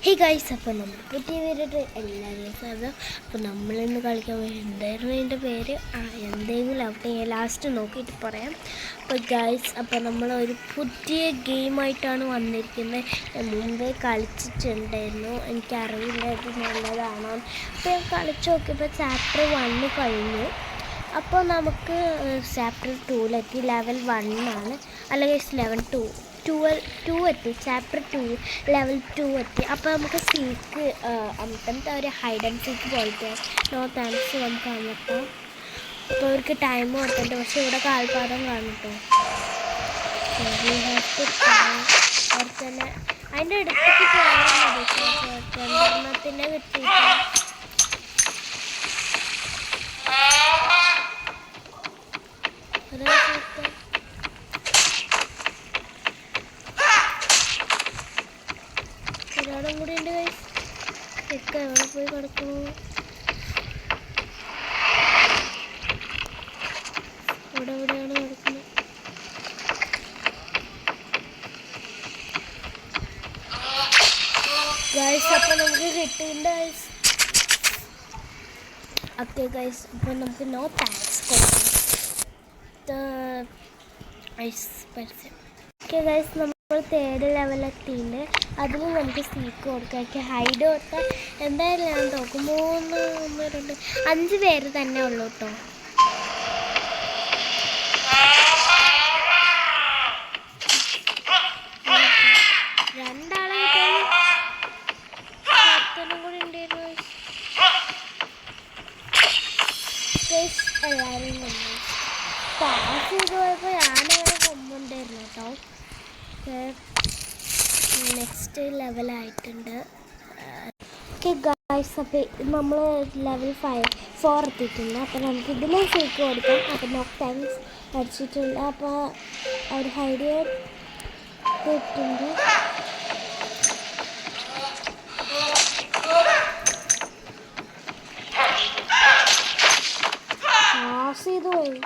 Hey guys, അപ്പോൾ നമ്മൾ പുതിയ വീഡിയോ എല്ലാവരെയും സ്വാഗതം. അപ്പോൾ നമ്മളിന്ന് കളിക്കാൻ വേണ്ടി എന്തായിരുന്നു അതിൻ്റെ പേര് എന്തെങ്കിലും അവിടെ ഞാൻ ലാസ്റ്റ് നോക്കിയിട്ട് പറയാം. അപ്പോൾ ഗൈസ്, അപ്പോൾ നമ്മളൊരു പുതിയ ഗെയിമായിട്ടാണ് വന്നിരിക്കുന്നത്. മുമ്പേ കളിച്ചിട്ടുണ്ടായിരുന്നു, എനിക്കറിയില്ല ഇത് നല്ലതാണോ. അപ്പോൾ ഞാൻ കളിച്ച് നോക്കിയപ്പോൾ ചാപ്റ്റർ 1 കഴിഞ്ഞു. അപ്പോൾ നമുക്ക് ചാപ്റ്റർ 2 ലെവൽ 1 ആണ്, അല്ലെങ്കിൽ ലെവൽ 2 എത്തി. ചാപ്റ്റർ 2 ലെവൽ 2 എത്തി. അപ്പോൾ നമുക്ക് സീക്ക് അന്നത്തെ ഒരു ഹൈഡ് ആൻഡ് സീക്ക് പോയിട്ട് നോ താങ്ക്സ് നമുക്ക് അന്നത്തെ. അപ്പോൾ അവർക്ക് ടൈം കൊടുത്തിട്ടുണ്ട്, പക്ഷെ ഇവിടെ കാൽപാദം കാണട്ടോ. അവർ തന്നെ അതിൻ്റെ അടുത്തേക്ക് പോയാൽ മതി. രണ്ടെണ്ണത്തിൻ്റെ കിട്ടിയിട്ട് ഒരാളും കൂടി ഉണ്ട് ഗൈസ്. ഒക്കെ എവിടെ പോയി കിടക്കണു? എവിടെയാണ് കിടക്കുന്നത് ഗൈസ്? അപ്പം നമുക്ക് കിട്ടിയിട്ടുണ്ട് ഗൈസ്. ഓക്കെ ഗൈസ്, അപ്പം നമുക്ക് നോ താങ്ക്സ് കൊടുക്കാം. ഓക്കെ ഗൈസ്, നമ്മൾ 3rd ലെവലെത്തിയിട്ടുണ്ട്. അതിൽ നമുക്ക് സീക്ക് കൊടുക്കാം. ഹൈഡ് കൊടുത്താൽ എന്തായാലും ഞാൻ നോക്കും 3, 1, 2, 5 പേര് തന്നെ ഉള്ളൂ കേട്ടോ. രണ്ടാളെ കൂടി ഉണ്ടായിരുന്നു. എല്ലാവരും പാസ് ചെയ്ത് പോയപ്പോൾ ഞാനവിടെ കൊമ്പുണ്ടായിരുന്നു കേട്ടോ. നെക്സ്റ്റ് ലെവലായിട്ടുണ്ട്. ഓക്കെ ഗൈസ്, അപ്പോൾ നമ്മൾ ലെവൽ 4 എത്തിയിട്ടുണ്ട്. അപ്പോൾ നമുക്ക് ഇതിലും സീക്ക് കൊടുക്കാം. അപ്പോൾ നോ താങ്ക്സ് അടിച്ചിട്ടുണ്ട്. അപ്പോൾ ഒരു ഹൈഡ് കിട്ടുന്നുണ്ട്. പാസ് ചെയ്ത് പോയി.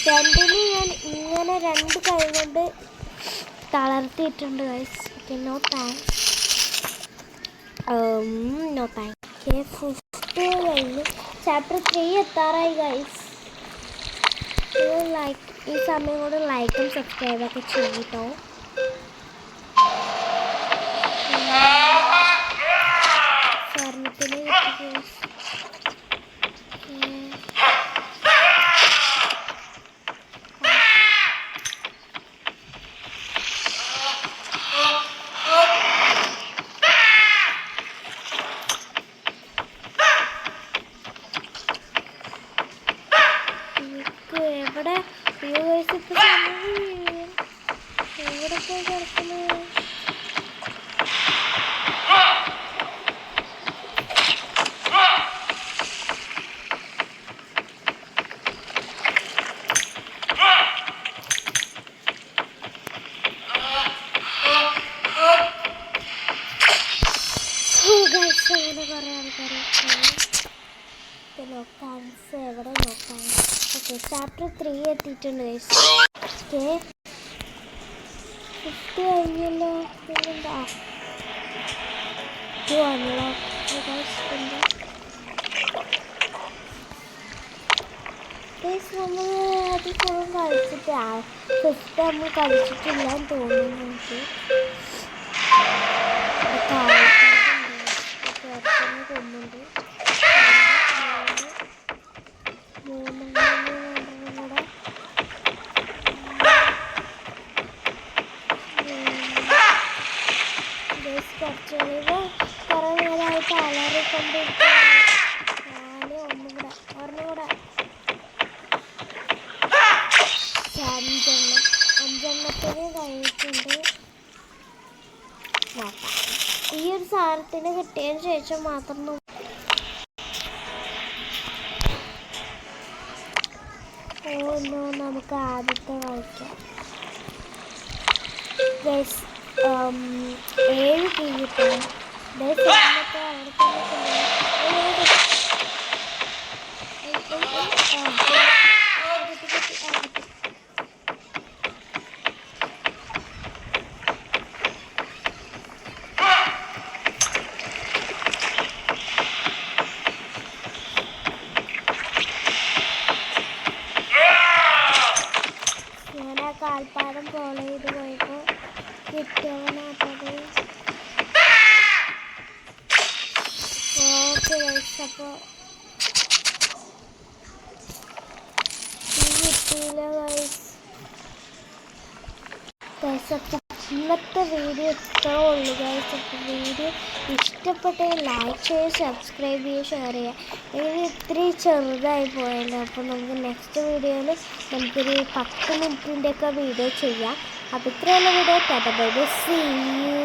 രണ്ടിന് ഞാൻ ഇങ്ങനെ 2 കൈ കൊണ്ട് തളർത്തിയിട്ടുണ്ട് guys. Okay, no thanks. No thanks. Okay, 5th കഴിഞ്ഞ് ചാപ്റ്റർ 3 എത്താറായി ഗൈസ്. ഈ സമയം കൊണ്ട് ലൈക്കും സബ്സ്ക്രൈബൊക്കെ ചെയ്യട്ടോ. സ്വർണത്തിന് എവിടെ എവിടെ പോയി കിടക്കുന്നത്? അങ്ങനെ കുറേ ആൾക്കാർ നോക്കാൻസ് എവിടെ നോക്കാൻ. ഓക്കെ, ചാപ്റ്റർ 3 എത്തിയിട്ടുണ്ട് ഗൈസ്. ഓക്കെ, 5th കഴിഞ്ഞല്ലോ. പിന്നെന്താ നമ്മൾ അത് ഫുള്ളും കളിച്ചിട്ട് 5th നമ്മൾ കളിച്ചിട്ടില്ലാന്ന് തോന്നുന്നു എനിക്ക്. കൊന്നുണ്ട് 3 കുറച്ച് കുറേ നേരമായിട്ട് അലറിക്കൊണ്ടിരിക്കുന്നു. 4, ഒരെണ്ണം കൂടെ 5 കഴിഞ്ഞിട്ടുണ്ട്. നോക്കാം, ഈ ഒരു സാധനത്തിന് കിട്ടിയതിന് ശേഷം മാത്രം നമുക്ക് ആദ്യത്തെ കളിക്കാം ഗൈസ്. 7 കിട്ടും. അവിടെ തന്നെ കിട്ടിയവനാട്ടത്. ഓക്കെ ഗൈസ്, അപ്പോൾ കിട്ടിയില്ല ഗൈസ്. അപ്പോൾ ഇന്നത്തെ വീഡിയോ ഇത്രേ ഉള്ളൂ ഗൈസ്. അപ്പോൾ വീഡിയോ ഇഷ്ടപ്പെട്ടെങ്കിൽ ലൈക്ക് ചെയ്യുക, സബ്സ്ക്രൈബ് ചെയ്യുക, ഷെയർ ചെയ്യുക. ഇത് ഇത്രയും ചെറുതായി പോയല്ലോ. അപ്പോൾ നമുക്ക് നെക്സ്റ്റ് വീഡിയോയിൽ നമുക്കൊരു 10 മിനിറ്റിൻ്റെയൊക്കെ വീഡിയോ ചെയ്യാം. അപ്പോൾ ഇത്രയുള്ള video. Ta ta bye bye, see U.